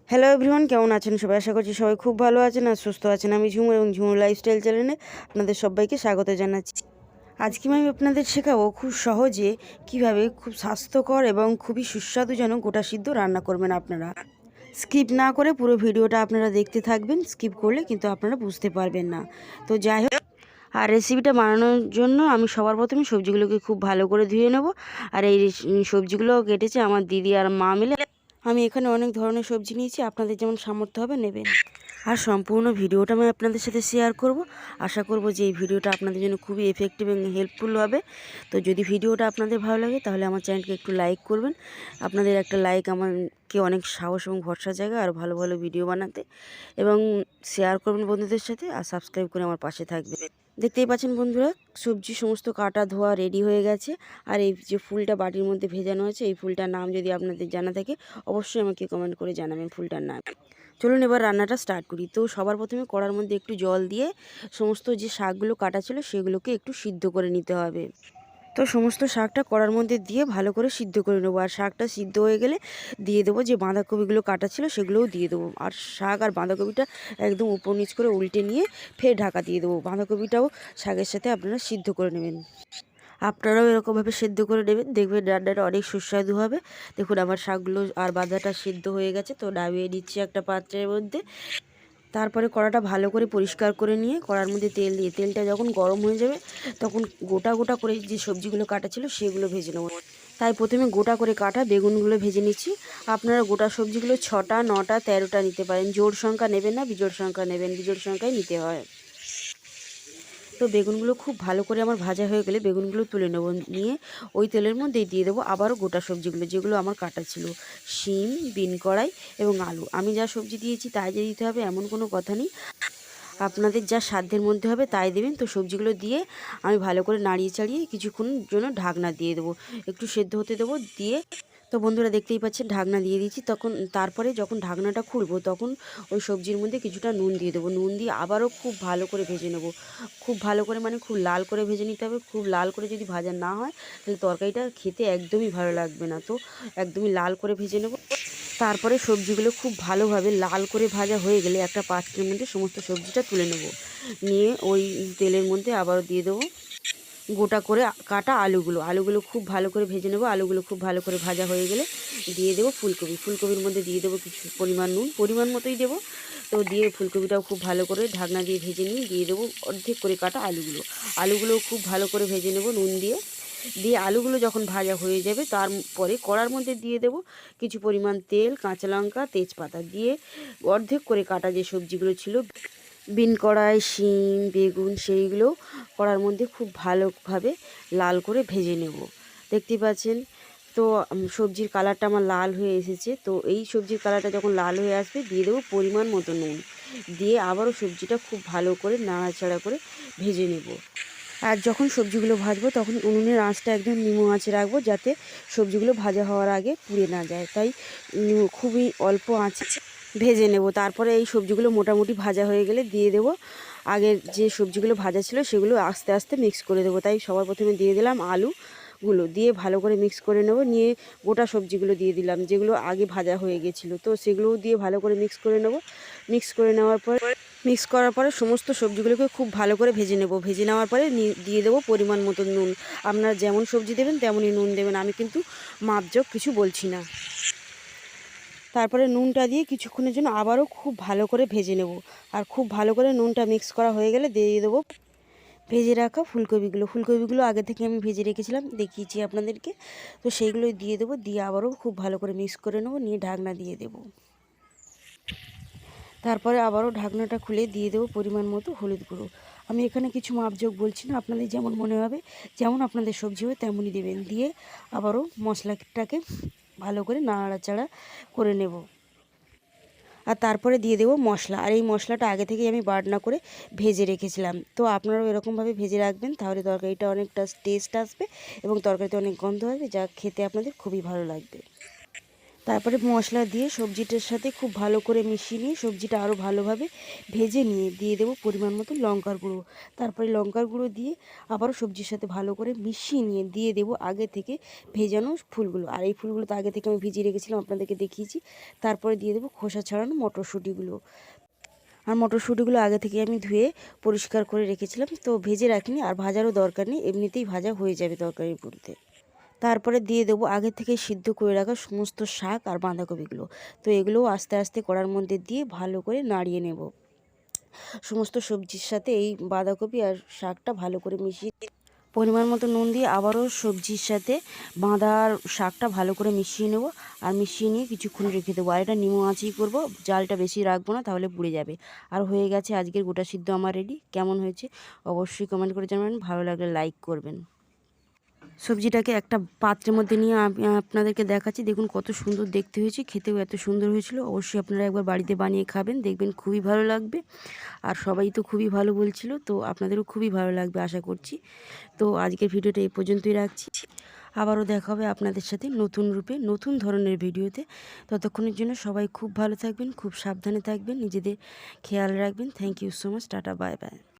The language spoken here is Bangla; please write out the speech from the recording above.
হ্যালো এভরিওয়ান, কেমন আছেন সবাই? আশা করছি সবাই খুব ভালো আছেন আর সুস্থ আছেন। আমি ঝুমুর এবং ঝুমুর লাইফস্টাইল চ্যানেলে আপনাদের সবাইকে স্বাগত জানাচ্ছি। আজকে আমি আপনাদের শেখাবো খুব সহজে কিভাবে খুব স্বাস্থ্যকর এবং খুবই সুস্বাদুজনক গোটা সিদ্ধ রান্না করবেন আপনারা। স্কিপ না করে পুরো ভিডিওটা আপনারা দেখতে থাকবেন। স্কিপ করলে কিন্তু আপনারা বুঝতে পারবেন না। তো যাই হোক, আর রেসিপিটা বানানোর জন্য আমি সবার প্রথমে সবজিগুলোকে খুব ভালো করে ধুয়ে নেব। আর এই সবজিগুলো কেটেছে আমার দিদি আর মা মিলে। আমি এখানে অনেক ধরনের সবজি নিয়েছি, আপনাদের যেমন সামর্থ্য হবে নেবেন। আর সম্পূর্ণ ভিডিওটা আমি আপনাদের সাথে শেয়ার করব। আশা করব যে এই ভিডিওটা আপনাদের জন্য খুবই এফেক্টিভ এবং হেল্পফুল হবে। তো যদি ভিডিওটা আপনাদের ভালো লাগে তাহলে আমার চ্যানেলকে একটু লাইক করবেন। আপনাদের একটা লাইক আমাকে অনেক সাহস এবং ভরসা জায়গা আর ভালো ভালো ভিডিও বানাতে, এবং শেয়ার করবেন বন্ধুদের সাথে আর সাবস্ক্রাইব করে আমার পাশে থাকবেন। দেখতেই পাচ্ছেন বন্ধুরা, সবজি সমস্ত কাটা ধোয়া রেডি হয়ে গেছে। আর এই যে ফুলটা বাটির মধ্যে ভেজানো আছে, এই ফুলটার নাম যদি আপনাদের জানা থাকে অবশ্যই আমাকে কমেন্ট করে জানাবেন ফুলটার নাম। চলুন এবার রান্নাটা স্টার্ট করি। তো সবার প্রথমে কড়ার মধ্যে একটু জল দিয়ে সমস্ত যে শাকগুলো কাটা ছিল সেগুলোকে একটু সিদ্ধ করে নিতে হবে। তো সমস্ত শাকটা কড়ার মধ্যে দিয়ে ভালো করে সিদ্ধ করে নেবো। আর শাকটা সিদ্ধ হয়ে গেলে দিয়ে দেবো যে বাঁধাকপিগুলো কাটা ছিল সেগুলোও দিয়ে দেবো। আর শাক আর বাঁধাকপিটা একদম উপর নিচ করে উল্টে নিয়ে ফের ঢাকা দিয়ে দেবো। বাঁধাকপিটাও শাকের সাথে আপনারা সিদ্ধ করে নেবেন। আপনারাও এরকমভাবে সেদ্ধ করে নেবেন, দেখবেন রান্নাটা অনেক সুস্বাদু হবে। দেখুন আমার শাকগুলো আর বাঁধাটা সিদ্ধ হয়ে গেছে, তো নামিয়ে নিচ্ছি একটা পাত্রের মধ্যে। তারপরে কড়াটা ভালো করে পরিষ্কার করে নিয়ে কড়ার মধ্যে তেল দিয়ে, তেলটা যখন গরম হয়ে যাবে তখন গোটা গোটা করে যে সবজিগুলো কাটা ছিল সেগুলো ভেজে নেব। তাই প্রথমে গোটা করে কাটা বেগুনগুলো ভেজে নিচ্ছি। আপনারা গোটা সবজিগুলো 6টা 9টা 13টা নিতে পারেন। জোড় সংখ্যা নেবেন না, বিজোড় সংখ্যা নেবেন, বিজোড় সংখ্যায় নিতে হয়। তো বেগুনগুলো খুব ভালো করে আমার ভাজা হয়ে গেলে বেগুনগুলো তুলে নেব। নিয়ে ওই তেলের মধ্যেই দিয়ে দেবো আবারও গোটা সবজিগুলো যেগুলো আমার কাটা ছিল। শিম, বিন কড়াই এবং আলু। আমি যা সবজি দিয়েছি তাই যে দিতে হবে এমন কোনো কথা নেই, আপনাদের যা সাধ্যের মধ্যে হবে তাই দেবেন। তো সবজিগুলো দিয়ে আমি ভালো করে নাড়িয়ে চাড়িয়ে কিছুক্ষণের জন্য ঢাকনা দিয়ে দেবো, একটু সেদ্ধ হতে দেবো। দিয়ে তো বন্ধুরা দেখতেই পাচ্ছেন ঢাকনা দিয়ে দিয়েছি। তারপরে যখন ঢাকনাটা খুলবো তখন ওই সবজির মধ্যে কিছুটা নুন দিয়ে দেবো। নুন দিয়ে আবারও খুব ভালো করে ভেজে নেবো। খুব ভালো করে মানে খুব লাল করে ভেজে নিতে হবে। খুব লাল করে যদি ভাজা না হয় তাহলে তরকারিটা খেতে একদমই ভালো লাগবে না। তো একদমই লাল করে ভেজে নেব। তারপরে সবজিগুলো খুব ভালোভাবে লাল করে ভাজা হয়ে গেলে একটা পাত্রের মধ্যে সমস্ত সবজিটা তুলে নেব। নিয়ে ওই তেলের মধ্যে আবারও দিয়ে দেবো গোটা করে কাটা আলুগুলো খুব ভালো করে ভেজে নেব। আলুগুলো খুব ভালো করে ভাজা হয়ে গেলে দিয়ে দেবো ফুলকপির মধ্যে দিয়ে দেবো কিছু পরিমাণ নুন, পরিমাণ মতোই দেবো। তো দিয়ে ফুলকপিটাও খুব ভালো করে ঢাকনা দিয়ে ভেজে নিয়ে দিয়ে দেবো অর্ধেক করে কাটা আলুগুলোও খুব ভালো করে ভেজে নেব নুন দিয়ে। দিয়ে আলুগুলো যখন ভাজা হয়ে যাবে তারপরে কড়ার মধ্যে দিয়ে দেবো কিছু পরিমাণ তেল, কাঁচা লঙ্কা, তেজপাতা দিয়ে অর্ধেক করে কাটা যে সবজিগুলো ছিল বিন কড়াই, শিম, বেগুন, সেইগুলো কড়ার মধ্যে খুব ভালোভাবে লাল করে ভেজে নেব। দেখতেই পাচ্ছেন। তো সবজির কালারটা আমার লাল হয়ে এসেছে। তো এই সবজির কালারটা যখন লাল হয়ে আসবে দিয়ে দেবো পরিমাণ মতো নুন। দিয়ে আবারও সবজিটা খুব ভালো করে নাড়াচাড়া করে ভেজে নেব। আর যখন সবজিগুলো ভাজবো তখন উনুনের আঁচটা একদম নিমু আঁচে রাখবো, যাতে সবজিগুলো ভাজা হওয়ার আগে পুড়ে না যায়। তাই খুবই অল্প আঁচে ভেজে নেব। তারপরে এই সবজিগুলো মোটামুটি ভাজা হয়ে গেলে দিয়ে দেবো আগের যে সবজিগুলো ভাজা ছিল সেগুলো আস্তে আস্তে মিক্স করে দেবো। তাই সবার প্রথমে দিয়ে দিলাম আলুগুলো, দিয়ে ভালো করে মিক্স করে নেব। নিয়ে গোটা সবজিগুলো দিয়ে দিলাম যেগুলো আগে ভাজা হয়ে গেছিলো। তো সেগুলোও দিয়ে ভালো করে মিক্স করে নেব। মিক্স করার পরে সমস্ত সবজিগুলোকে খুব ভালো করে ভেজে নেব। ভেজে নেওয়ার পরে দিয়ে দেবো পরিমাণ মতো নুন। আপনারা যেমন সবজি দেবেন তেমনই নুন দেবেন, আমি কিন্তু মাপজোক কিছু বলছি না। তারপরে নুনটা দিয়ে কিছুক্ষণের জন্য আবারও খুব ভালো করে ভেজে নেব। আর খুব ভালো করে নুনটা মিক্স করা হয়ে গেলে দিয়ে দেবো ভেজে রাখা ফুলকপিগুলো আগে থেকে আমি ভেজে রেখেছিলাম, দেখিয়েছি আপনাদেরকে। তো সেইগুলোই দিয়ে দেবো। দিয়ে আবারও খুব ভালো করে মিক্স করে নেব, নিয়ে ঢাকনা দিয়ে দেবো। তারপরে আবারও ঢাকনাটা খুলে দিয়ে দেবো পরিমাণ মতো হলুদ গুঁড়ো। আমি এখানে কিছু মাপজোক বলছি না, আপনাদের যেমন মনে হবে, যেমন আপনাদের সবজি হবে তেমনই দেবেন। দিয়ে আবারও মশলাটাকে ভালো করে নাড়াচাড়া করে নেব। আর তারপরে দিয়ে দেবো মশলা। আর এই মশলাটা আগে থেকেই আমি বাটনা করে ভেজে রেখেছিলাম। তো আপনারাও এরকমভাবে ভেজে রাখবেন, তাহলে তরকারিটা অনেকটা টেস্ট আসবে এবং তরকারিতে অনেক গন্ধ হবে, যা খেতে আপনাদের খুবই ভালো লাগবে। তারপরে মশলা দিয়ে সবজিটার সাথে খুব ভালো করে মিশিয়ে নিয়ে সবজিটা আরও ভালোভাবে ভেজে নিয়ে দিয়ে দেবো পরিমাণ মতো লঙ্কার গুঁড়ো। তারপরে লঙ্কার গুঁড়ো দিয়ে আবারও সবজির সাথে ভালো করে মিশিয়ে নিয়ে দিয়ে দেবো আগে থেকে ভেজানো ফুলগুলো। আর এই ফুলগুলো তো আগে থেকে আমি ভিজিয়ে রেখেছিলাম, আপনাদেরকে দেখিয়েছি। তারপরে দিয়ে দেবো খোসা ছাড়ানো মটরশুঁটিগুলো। আর মটরশুঁটিগুলো আগে থেকে আমি ধুয়ে পরিষ্কার করে রেখেছিলাম, তো ভেজে রাখিনি, আর ভাজারও দরকার নেই, এমনিতেই ভাজা হয়ে যাবে তরকারি বলতে। তারপরে দিয়ে দেবো আগে থেকে সিদ্ধ করে রাখা সমস্ত শাক আর বাঁধাকপিগুলো। তো এগুলোও আস্তে আস্তে কড়ার মধ্যে দিয়ে ভালো করে নাড়িয়ে নেব। সমস্ত সবজির সাথে এই বাঁধাকপি আর শাকটা ভালো করে মিশিয়ে পরিমাণ মতো নুন দিয়ে আবারও সবজির সাথে বাঁধা আর শাকটা ভালো করে মিশিয়ে নেব। আর মিশিয়ে নিয়ে কিছুক্ষণ রেখে দেবো। আর এটা নিমো আঁচেই করবো, জালটা বেশি রাখবো না, তাহলে পুড়ে যাবে। আর হয়ে গেছে আজকের গোটা সিদ্ধ আমার রেডি। কেমন হয়েছে অবশ্যই কমেন্ট করে জানাবেন, ভালো লাগলে লাইক করবেন। সবজিটাকে একটা পাত্রের মধ্যে নিয়ে আমি আপনাদেরকে দেখাচ্ছি। দেখুন কত সুন্দর দেখতে হয়েছে, খেতেও এত সুন্দর হয়েছিল। অবশ্যই আপনারা একবার বাড়িতে বানিয়ে খাবেন, দেখবেন খুবই ভালো লাগবে। আর সবাই তো খুবই ভালো বলছিল, তো আপনাদেরও খুবই ভালো লাগবে আশা করছি। তো আজকের ভিডিওটা এই পর্যন্তই রাখছি। আবারও দেখা হবে আপনাদের সাথে নতুন রূপে নতুন ধরনের ভিডিওতে। ততক্ষণের জন্য সবাই খুব ভালো থাকবেন, খুব সাবধানে থাকবেন, নিজেদের খেয়াল রাখবেন। Thank you so much. Tata, bye by.